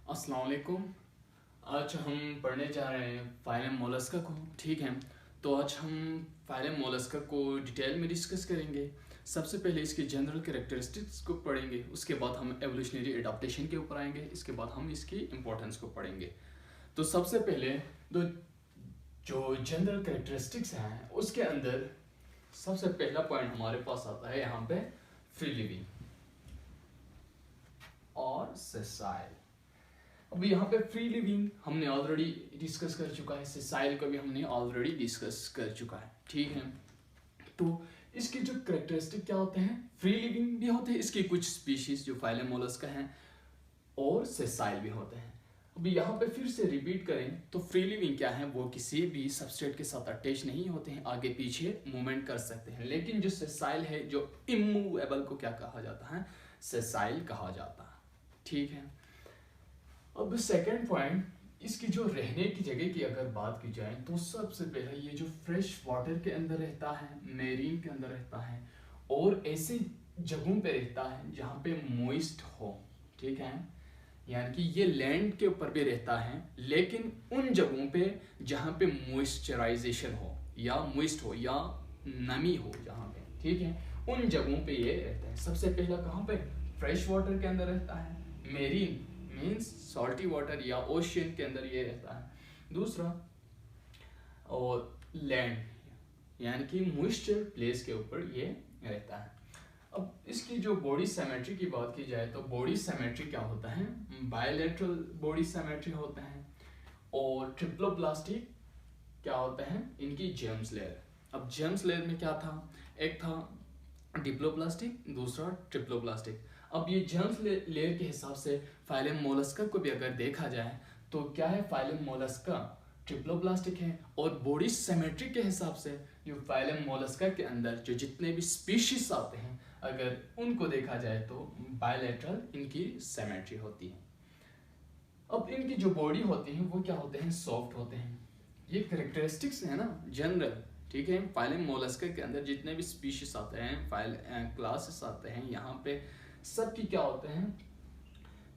अस्सलाम वालेकुम। आज हम पढ़ने जा रहे हैं फाइलम मोलस्का को। ठीक है, तो आज हम फाइलम मोलस्का को डिटेल में डिस्कस करेंगे। सबसे पहले इसके जनरल कैरेक्टरिस्टिक्स को पढ़ेंगे, उसके बाद हम एवोल्यूशनरी एडाप्टेशन के ऊपर आएंगे, इसके बाद हम इसकी इंपॉर्टेंस को पढ़ेंगे। तो सबसे पहले दो जो जनरल कैरेक्टरिस्टिक्स हैं उसके अंदर सबसे पहला पॉइंट हमारे पास आता है यहाँ पे फ्री लिविंग और सेसाइल। अब यहाँ पे फ्री लिविंग हमने ऑलरेडी डिस्कस कर चुका है, सेसाइल को भी हमने ऑलरेडी डिस्कस कर चुका है। ठीक है, तो इसके जो कैरेक्टरिस्टिक क्या होते हैं, फ्री लिविंग भी होते हैं इसके कुछ स्पीशीज जो फाइलम मोलस्का हैं, और सेसाइल भी होते हैं। अभी यहाँ पे फिर से रिपीट करें तो फ्री लिविंग क्या है, वो किसी भी सबस्ट्रेट के साथ अटैच नहीं होते हैं, आगे पीछे मूवमेंट कर सकते हैं। लेकिन जो सेसाइल है, जो इमूवेबल को क्या कहा जाता है, सेसाइल कहा जाता है। ठीक है, अब सेकंड पॉइंट, इसकी जो रहने की जगह की अगर बात की जाए तो सबसे पहला ये जो फ्रेश वाटर के अंदर रहता है, मेरीन के अंदर रहता है, और ऐसे जगहों पे रहता है जहाँ पे मॉइस्ट हो। ठीक है, यानी कि ये लैंड के ऊपर भी रहता है, लेकिन उन जगहों पे जहाँ पे मॉइस्चराइजेशन हो या मॉइस्ट हो या नमी हो जहाँ पे, ठीक है, उन जगहों पे ये रहता है। सबसे पहला कहाँ पे, फ्रेश वाटर के अंदर रहता है, मेरीन मीन्स सॉल्टी वाटर या ओशियन के अंदर ये रहता है। दूसरा, और लैंड यानी कि मॉइस्चर प्लेस के ऊपर ये रहता है। अब इसकी जो बॉडी सिमेट्री की बात की जाए तो बॉडी सिमेट्री क्या होता है, बायलैटरल बॉडी सिमेट्री होता है, और ट्रिप्लोप्लास्टिक क्या होता है, इनकी जेम्स लेयर। अब जेम्स लेयर में क्या था, एक था डिप्लोप्लास्टिक, दूसरा ट्रिप्लोप्लास्टिक। अब ये जेम्स लेयर के हिसाब से फाइलम मोलस्का को भी अगर देखा जाए तो क्या है, फाइलम मोलस्का ट्रिप्लोप्लास्टिक है, और बॉडी सिमेट्री के हिसाब से जो फाइलम मोलस्का के अंदर जो जितने भी स्पीशीज आते हैं अगर उनको देखा जाए तो बायलैटरल इनकी सिमेट्री होती है। अब इनकी जो बॉडी होती है वो क्या होते हैं, सॉफ्ट होते हैं। ये कैरेक्टरिस्टिक्स है ना जनरल। ठीक है, फाइलम मोलस्का के अंदर जितने भी स्पीशीज आते हैं, क्लासेस आते हैं, यहाँ पे सबकी क्या होते हैं,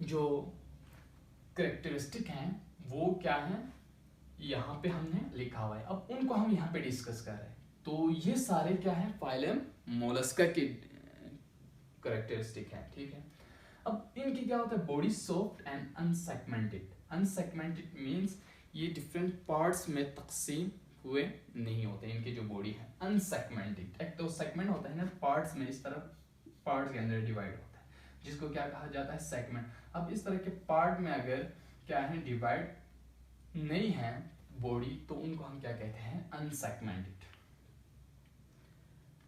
जो कैरेक्टरिस्टिक हैं वो क्या है, यहाँ पे हमने लिखा हुआ है। अब उनको हम यहाँ पे डिस्कस कर रहे हैं। तो ये सारे क्या है, फाइलम मोलस्का के कैरेक्टरिस्टिक है। ठीक है, अब इनकी क्या होता है, body soft and unsegmented. Unsegmented means ये डिफरेंट पार्ट्स में तकसीम हुए नहीं होते, इनकी जो बॉडी है अनसेगमेंटेड। एक तो सेगमेंट होता है ना, पार्ट्स में इस तरह पार्ट्स के अंदर डिवाइड होता है, जिसको क्या कहा जाता है, सेगमेंट। अब इस तरह के पार्ट में अगर क्या है, डिवाइड नहीं है बॉडी, तो उनको हम क्या कहते हैं, अनसेगमेंटेड।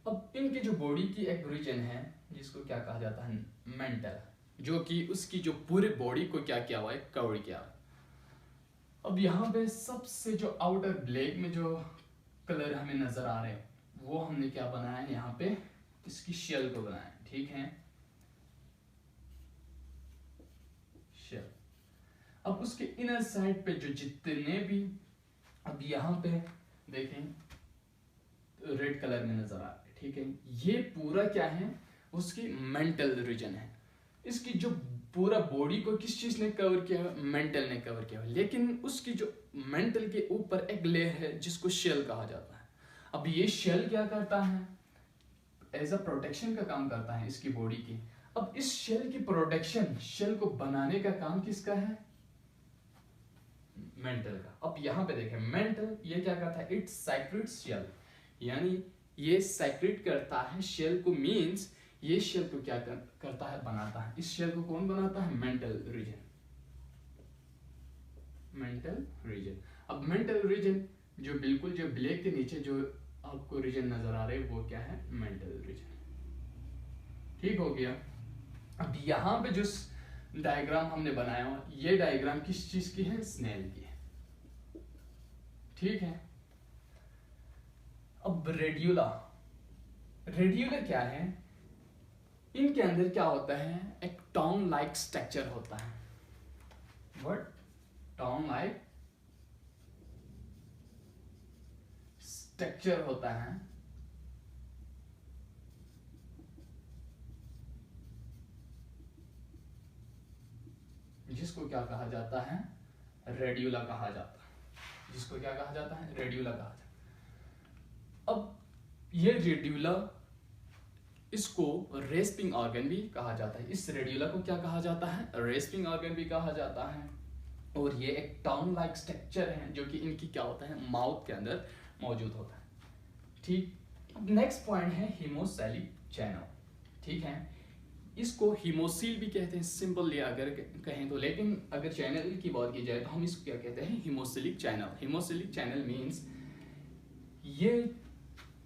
अब इनकी जो बॉडी की एक रीजन है जिसको क्या कहा जाता है, मेंटल, जो कि उसकी जो पूरे बॉडी को क्या किया हुआ है, कवर किया हुआ है। अब यहाँ पे सबसे जो आउटर ब्लैक में जो कलर हमें नजर आ रहे हैं वो हमने क्या बनाया है, यहाँ पे इसकी शेल को बनाया है। ठीक है, शेल। अब उसके इनर साइड पे जो जितने भी, अब यहाँ पे देखें रेड कलर में नजर आ रहा है। ठीक है, ये पूरा क्या है, उसकी मेंटल रीजन है। इसकी जो पूरा बॉडी को किस चीज ने कवर किया, मेंटल ने कवर किया, लेकिन उसकी जो मेंटल के ऊपर एक लेयर है जिसको शेल कहा जाता है। अब ये शेल क्या करता है, एज अ प्रोटेक्शन का काम करता है इसकी बॉडी की। अब इस शेल की प्रोटेक्शन, शेल को बनाने का काम किसका है, मेंटल का। अब यहाँ पे देखें, मेंटल ये क्या करता है, इट सेक्रेट्स शेल, यानी ये सेक्रेट करता है शेल को, मींस ये शेल को क्या करता है, बनाता है। इस शेल को कौन बनाता है, मेंटल रीजन, मेंटल रीजन। अब मेंटल रीजन जो बिल्कुल जो ब्लैक के नीचे जो आपको रीजन नजर आ रहे हैं वो क्या है, मेंटल रीजन। ठीक हो गया। अब यहाँ पे जो डायग्राम हमने बनाया हुआ, ये डायग्राम किस चीज की है, स्नेल की है। ठीक है, अब रेडियोला, रेडियोला क्या है, इनके अंदर क्या होता है, एक टॉन्ग लाइक स्ट्रक्चर होता है। व्हाट, टॉन्ग लाइक स्ट्रक्चर होता है, जिसको क्या कहा जाता है, रेड्यूला कहा जाता है, जिसको क्या कहा जाता है, रेड्यूला कहा जाता है। अब ये रेड्यूला, इसको रेस्पिंग ऑर्गन भी कहा जाता है। इस रेड्यूला को क्या कहा जाता है, रेस्पिंग ऑर्गन भी कहा जाता है। और ये एक टाउन लाइक स्ट्रक्चर है जो कि इनकी क्या होता है, माउथ के अंदर मौजूद होता है। ठीक, नेक्स्ट पॉइंट है हीमोसेलिक चैनल। ठीक है, इसको हीमोसील भी कहते हैं सिंपली अगर कहें तो, लेकिन अगर चैनल की बात की जाए तो हम इसको क्या कहते हैं, हीमोसिलिक चैनल। हीमोसिलिक चैनल मींस ये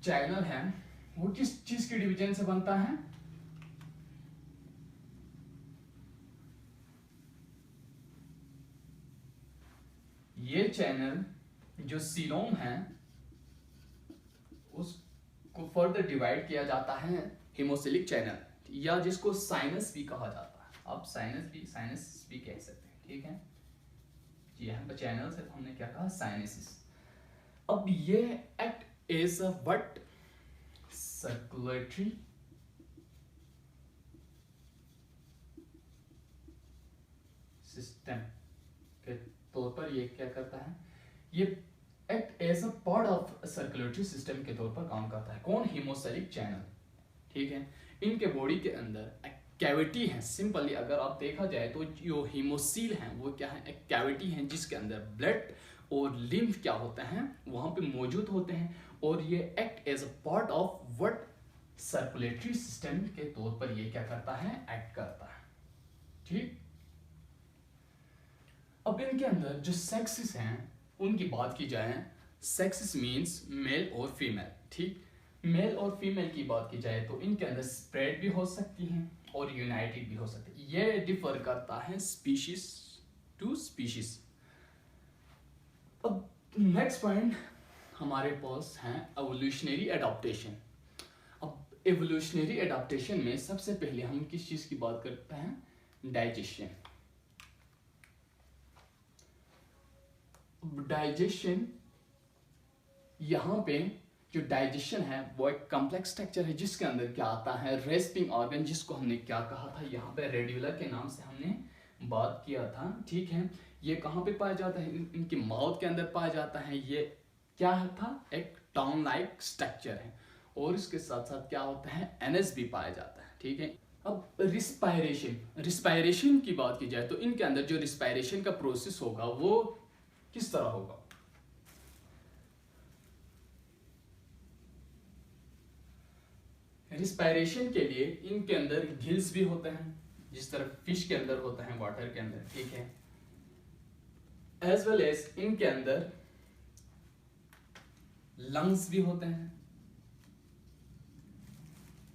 चैनल है वो किस चीज के डिवीजन से बनता है, ये चैनल जो सीलोम है उसको फर्दर डिवाइड किया जाता है हीमोसिलिक चैनल, या जिसको साइनस भी कहा जाता है। आप साइनस भी कह सकते हैं। ठीक है जी, यहाँ पर चैनल से हमने क्या कहा, साइनसिस। अब ये act as a what, circulatory system के तौर पर ये क्या करता है, ये act as a part of circulatory system के तौर पर काम करता है। कौन, हीमोसेलिक चैनल। ठीक है, इनके बॉडी के अंदर एक कैविटी है। सिंपली अगर आप देखा जाए तो जो हीमोसील है वो क्या है, एक कैविटी है जिसके अंदर ब्लड और लिम्फ क्या होता है वहां पे मौजूद होते हैं, और ये act as a part of what, circulatory system के तौर पर ये क्या करता है, एक्ट करता है। ठीक, अब इनके अंदर जो सेक्सेस हैं उनकी बात की जाए, सेक्सेस मींस मेल और फीमेल। ठीक, मेल और फीमेल की बात की जाए तो इनके अंदर स्प्रेड भी हो सकती हैं और यूनाइटेड भी हो सकती है। ये डिफर करता है स्पीशीज टू स्पीशीज। अब नेक्स्ट पॉइंट हमारे पास है एवोल्यूशनरी एडाप्टेशन। अब एवोल्यूशनरी एडाप्टेशन में सबसे पहले हम किस चीज की बात करते हैं, डाइजेशन। डाइजेशन, यहाँ पे जो डाइजेशन है वो एक कॉम्प्लेक्स स्ट्रक्चर है जिसके अंदर क्या आता है, रेस्पिंग ऑर्गन, जिसको हमने क्या कहा था, यहाँ पे रेड्यूला के नाम से हमने बात किया था। ठीक है, ये कहाँ पे पाया जाता है, इनकी माउथ के अंदर पाया जाता है। ये क्या था, एक टाउन लाइक स्ट्रक्चर है, और इसके साथ साथ क्या होता है, एनएस भी पाया जाता है। ठीक है, अब रिस्पायरेशन की बात की जाए तो इनके अंदर जो रिस्पायरेशन का प्रोसेस होगा वो किस तरह होगा, रिस्पायरेशन के लिए इनके अंदर गिल्स भी होते हैं जिस तरह फिश के अंदर होता है वाटर के अंदर। ठीक है, एज वेल एज इनके अंदर लंग्स भी होते हैं,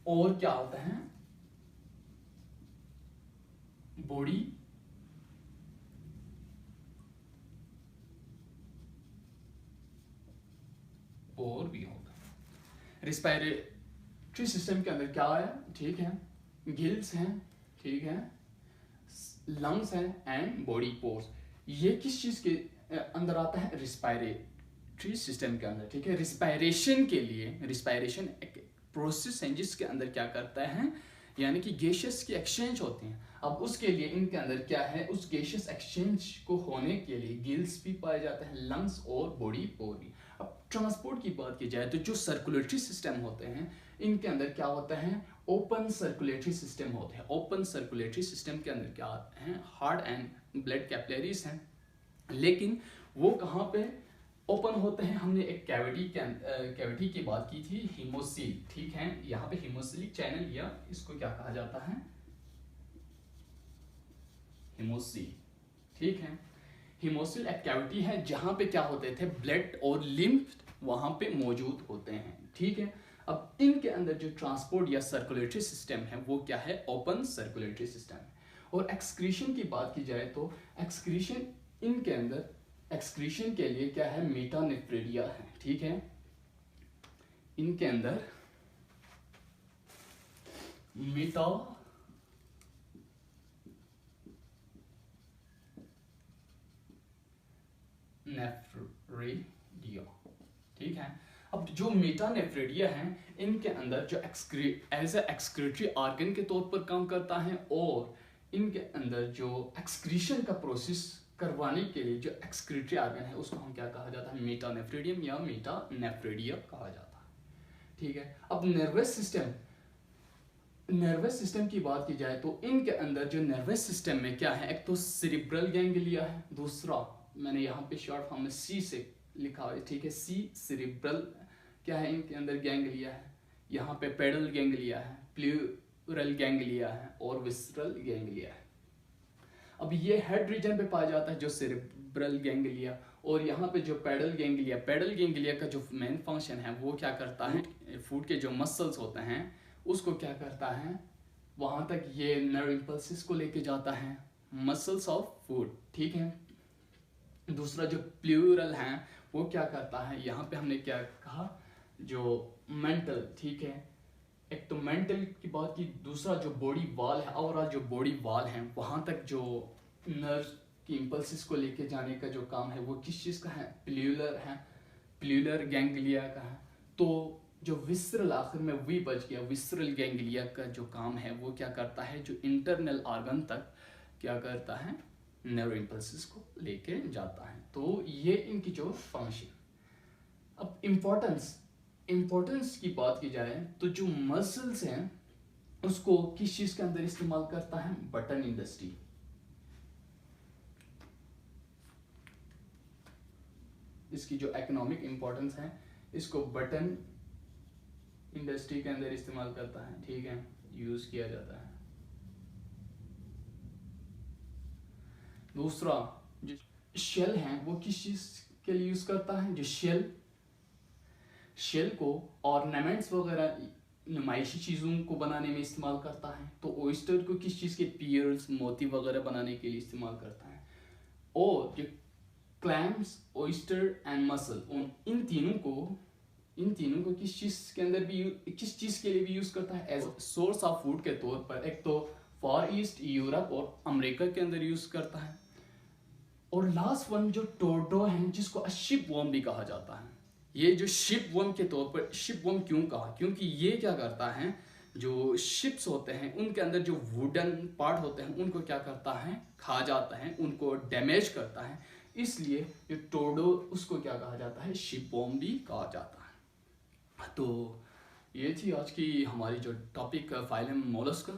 और क्या होता है, बॉडी और भी होता है। रिस्पायरेटरी सिस्टम के अंदर क्या है, ठीक है, गिल्स हैं, ठीक है, लंग्स हैं एंड बॉडी पोर्स। ये किस चीज के अंदर आता है, रिस्पायरेटरी सिस्टम के अंदर। ठीक है, रिस्पायरेशन के लिए, रिस्पायरेशन एक प्रोसेस है जिसके अंदर क्या करता है, यानी कि गैसेस की एक्सचेंज होती हैं। अब उसके लिए इनके अंदर क्या है, उस गैसेस एक्सचेंज को होने के लिए गिल्स भी पाए जाते हैं, लंग्स और बॉडी पोर भी। अब ट्रांसपोर्ट की बात की जाए तो जो सर्कुलेटरी सिस्टम होते हैं इनके अंदर क्या होता है, ओपन सर्कुलेटरी सिस्टम होते हैं। ओपन सर्कुलेटरी सिस्टम के अंदर क्या होते हैं, हार्ट एंड ब्लड कैपिलरीज हैं, लेकिन वो कहाँ पे ओपन होते हैं, हमने एक कैविटी की बात की थी, हीमोसील। ठीक है, यहाँ पे हीमोसिलिक चैनल, या इसको क्या कहा जाता है, हीमोसील। ठीक है, हीमोसील एक कैविटी है जहां पे क्या होते थे, ब्लड और लिम्फ वहां पे मौजूद होते हैं। ठीक है, अब इनके अंदर जो ट्रांसपोर्ट या सर्कुलेटरी सिस्टम है वो क्या है, ओपन सर्कुलेटरी सिस्टम है। और एक्सक्रीशन की बात की जाए तो एक्सक्रीशन, इनके अंदर एक्सक्रीशन के लिए क्या है, मेटानेफ्रेडिया है। ठीक है, इनके अंदर नेफ्रेडिया। ठीक है, अब जो मेटानेफ्रेडिया है इनके अंदर जो एज ए एक्सक्रीटरी ऑर्गन के तौर पर काम करता है, और इनके अंदर जो एक्सक्रीशन का प्रोसेस करवाने के लिए जो एक्सक्रीटरी ऑर्गन है उसको हम क्या कहा जाता है, मेटानेफ्रिडियम या मेटानेफ्रिडिया कहा जाता है। ठीक है, अब नर्वस सिस्टम की बात की जाए तो इनके अंदर जो नर्वस सिस्टम में क्या है, एक तो सेरिब्रल गैंग्लिया है, दूसरा मैंने यहाँ पे शॉर्ट फॉर्म में सी से लिखा हुआ है, ठीक है, सी सेरिब्रल क्या है, इनके अंदर गैंग्लिया है, यहाँ पे पेडल गैंग्लिया है, प्लूरल गैंग्लिया है और विसरल गैंग्लिया है। अब ये हेड रीजन पे पाया जाता है जो सेरिब्रल गैंग्लिया, और यहाँ पे जो पेडल गैंग्लिया का जो मेन फंक्शन है वो क्या करता है, फूड के जो मसल्स होते हैं उसको क्या करता है, वहां तक ये नर्व इम्पल्सिस को लेके जाता है, मसल्स ऑफ फूड। ठीक है, दूसरा जो प्लूरल है वो क्या करता है, यहाँ पे हमने क्या कहा, जो मेंटल, ठीक है, एक तो मेंटल की बात की, दूसरा जो बॉडी वॉल है, ओवरऑल जो बॉडी वॉल है वहां तक जो नर्व की इम्पल्सिस को लेके जाने का जो काम है वो किस चीज का है, प्लूरल गैंग्लिया का है। तो जो विसरल, आखिर में वी बच गया, विसरल गैंग्लिया का जो काम है वो क्या करता है, जो इंटरनल ऑर्गन तक क्या करता है, नर्व इम्पल्सिस को लेके जाता है। तो ये इनकी जो फंक्शन। अब इम्पोर्टेंस की बात की जाए तो जो मसल्स हैं उसको किस चीज के अंदर इस्तेमाल करता है, बटन इंडस्ट्री। इसकी जो इकोनॉमिक इंपॉर्टेंस है इसको बटन इंडस्ट्री के अंदर इस्तेमाल करता है, ठीक है, यूज किया जाता है। दूसरा जो शेल है वो किस चीज के लिए यूज करता है, जो शेल को ऑर्नामेंट्स वगैरह नुमाइशी चीज़ों को बनाने में इस्तेमाल करता है। तो ओइस्टर को किस चीज़ के, पियर्स, मोती वगैरह बनाने के लिए इस्तेमाल करता है। और जो क्लैम्स, ओइस्टर एंड मसल, इन तीनों को किस चीज़ के अंदर भी, किस चीज़ के लिए भी यूज़ करता है, एज सोर्स ऑफ फूड के तौर पर। एक तो फार ईस्ट, यूरोप और अमेरिका के अंदर यूज़ करता है। और लास्ट वन जो टोर्टो है जिसको शिप वर्म भी कहा जाता है। ये जो शिप वर्म के तौर पर, शिप वर्म क्यों कहा, क्योंकि ये क्या करता है, जो शिप्स होते हैं उनके अंदर जो वुडन पार्ट होते हैं उनको क्या करता है, खा जाता है, उनको डैमेज करता है, इसलिए ये टोर्टो उसको क्या कहा जाता है, शिप वर्म भी कहा जाता है। तो ये थी आज की हमारी जो टॉपिक फाइलम मोलस्का।